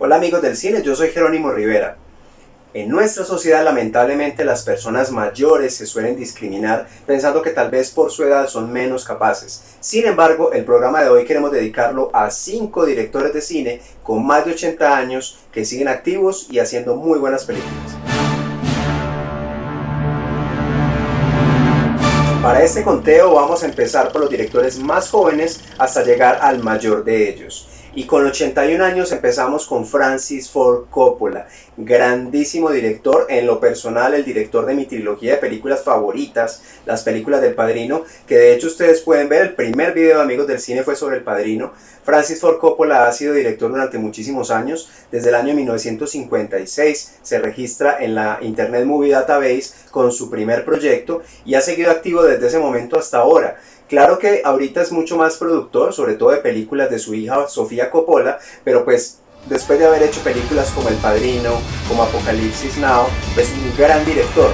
Hola amigos del cine, yo soy Jerónimo Rivera. En nuestra sociedad lamentablemente las personas mayores se suelen discriminar pensando que tal vez por su edad son menos capaces. Sin embargo, el programa de hoy queremos dedicarlo a 5 directores de cine con más de 80 años que siguen activos y haciendo muy buenas películas. Para este conteo vamos a empezar por los directores más jóvenes hasta llegar al mayor de ellos. Y con 81 años empezamos con Francis Ford Coppola, grandísimo director, en lo personal el director de mi trilogía de películas favoritas, las películas del Padrino, que de hecho ustedes pueden ver, el primer video de Amigos del Cine fue sobre el Padrino. Francis Ford Coppola ha sido director durante muchísimos años, desde el año 1956 se registra en la Internet Movie Database con su primer proyecto y ha seguido activo desde ese momento hasta ahora. Claro que ahorita es mucho más productor, sobre todo de películas de su hija Sofía Coppola, pero pues después de haber hecho películas como El Padrino, como Apocalipsis Now, es un gran director.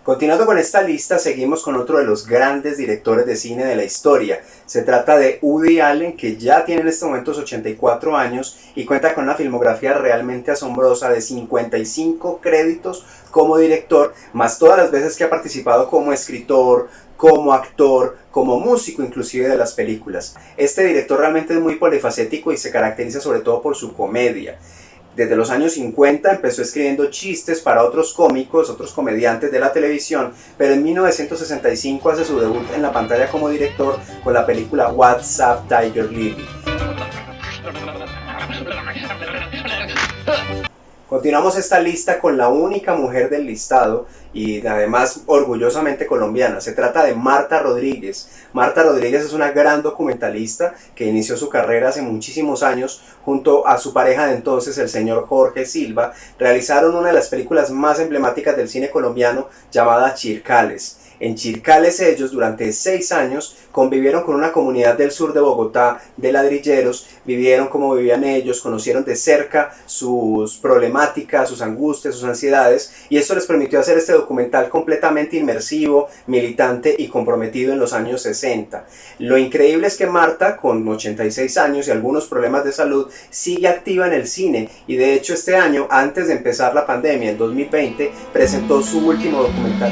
Continuando con esta lista, seguimos con otro de los grandes directores de cine de la historia. Se trata de Woody Allen, que ya tiene en estos momentos 84 años y cuenta con una filmografía realmente asombrosa de 55 créditos como director, más todas las veces que ha participado como escritor, como actor, como músico inclusive de las películas. Este director realmente es muy polifacético y se caracteriza sobre todo por su comedia. Desde los años 50 empezó escribiendo chistes para otros cómicos, otros comediantes de la televisión, pero en 1965 hace su debut en la pantalla como director con la película What's Up, Tiger Lily. Continuamos esta lista con la única mujer del listado y además orgullosamente colombiana. Se trata de Marta Rodríguez. Marta Rodríguez es una gran documentalista que inició su carrera hace muchísimos años junto a su pareja de entonces, el señor Jorge Silva. Realizaron una de las películas más emblemáticas del cine colombiano llamada Chircales. En Chircales ellos durante 6 años convivieron con una comunidad del sur de Bogotá de ladrilleros, vivieron como vivían ellos, conocieron de cerca sus problemáticas, sus angustias, sus ansiedades, y esto les permitió hacer este documental completamente inmersivo, militante y comprometido en los años 60. Lo increíble es que Marta, con 86 años y algunos problemas de salud, sigue activa en el cine, y de hecho este año, antes de empezar la pandemia, en 2020, presentó su último documental.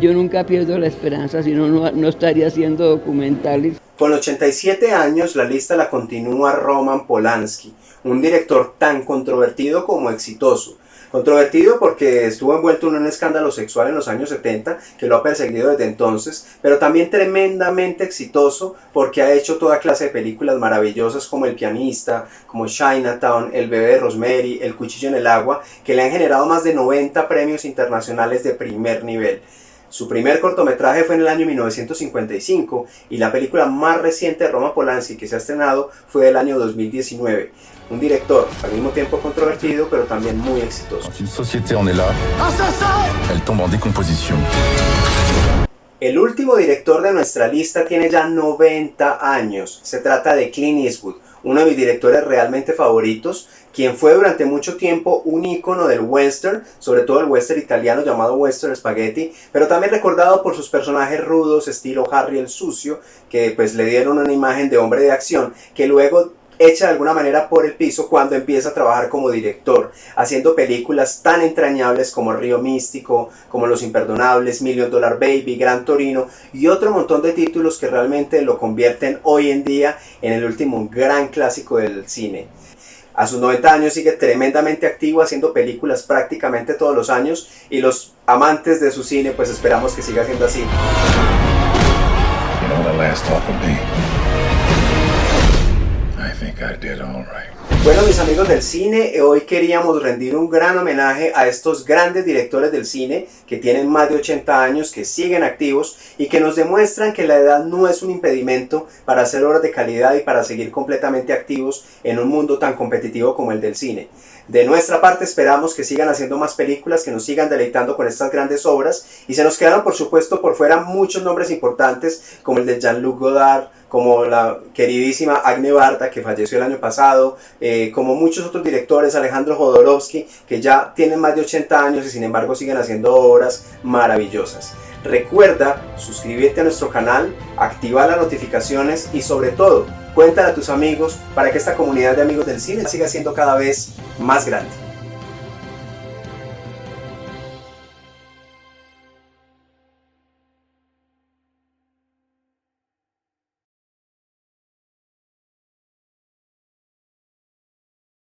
Yo nunca pierdo la esperanza, si no estaría haciendo documentales. Con 87 años la lista la continúa Roman Polanski, un director tan controvertido como exitoso. Controvertido porque estuvo envuelto en un escándalo sexual en los años 70 que lo ha perseguido desde entonces, pero también tremendamente exitoso porque ha hecho toda clase de películas maravillosas como El pianista, como Chinatown, El bebé de Rosemary, El cuchillo en el agua, que le han generado más de 90 premios internacionales de primer nivel. Su primer cortometraje fue en el año 1955 y la película más reciente de Roman Polanski que se ha estrenado fue del año 2019. Un director al mismo tiempo controvertido pero también muy exitoso. El último director de nuestra lista tiene ya 90 años. Se trata de Clint Eastwood, uno de mis directores realmente favoritos, quien fue durante mucho tiempo un ícono del western, sobre todo el western italiano llamado western spaghetti, pero también recordado por sus personajes rudos estilo Harry el Sucio, que pues le dieron una imagen de hombre de acción, que luego echa de alguna manera por el piso cuando empieza a trabajar como director, haciendo películas tan entrañables como Río Místico, como Los Imperdonables, Million Dollar Baby, Gran Torino y otro montón de títulos que realmente lo convierten hoy en día en el último gran clásico del cine. A sus 90 años sigue tremendamente activo haciendo películas prácticamente todos los años y los amantes de su cine pues esperamos que siga siendo así. Bueno, mis amigos del cine, hoy queríamos rendir un gran homenaje a estos grandes directores del cine que tienen más de 80 años, que siguen activos y que nos demuestran que la edad no es un impedimento para hacer obras de calidad y para seguir completamente activos en un mundo tan competitivo como el del cine. De nuestra parte esperamos que sigan haciendo más películas, que nos sigan deleitando con estas grandes obras y se nos quedaron por supuesto por fuera muchos nombres importantes como el de Jean-Luc Godard, como la queridísima Agne Barda que falleció el año pasado, como muchos otros directores, Alejandro Jodorowsky, que ya tienen más de 80 años y sin embargo siguen haciendo obras maravillosas. Recuerda suscribirte a nuestro canal, activar las notificaciones y sobre todo, cuéntale a tus amigos para que esta comunidad de amigos del cine siga siendo cada vez más grande.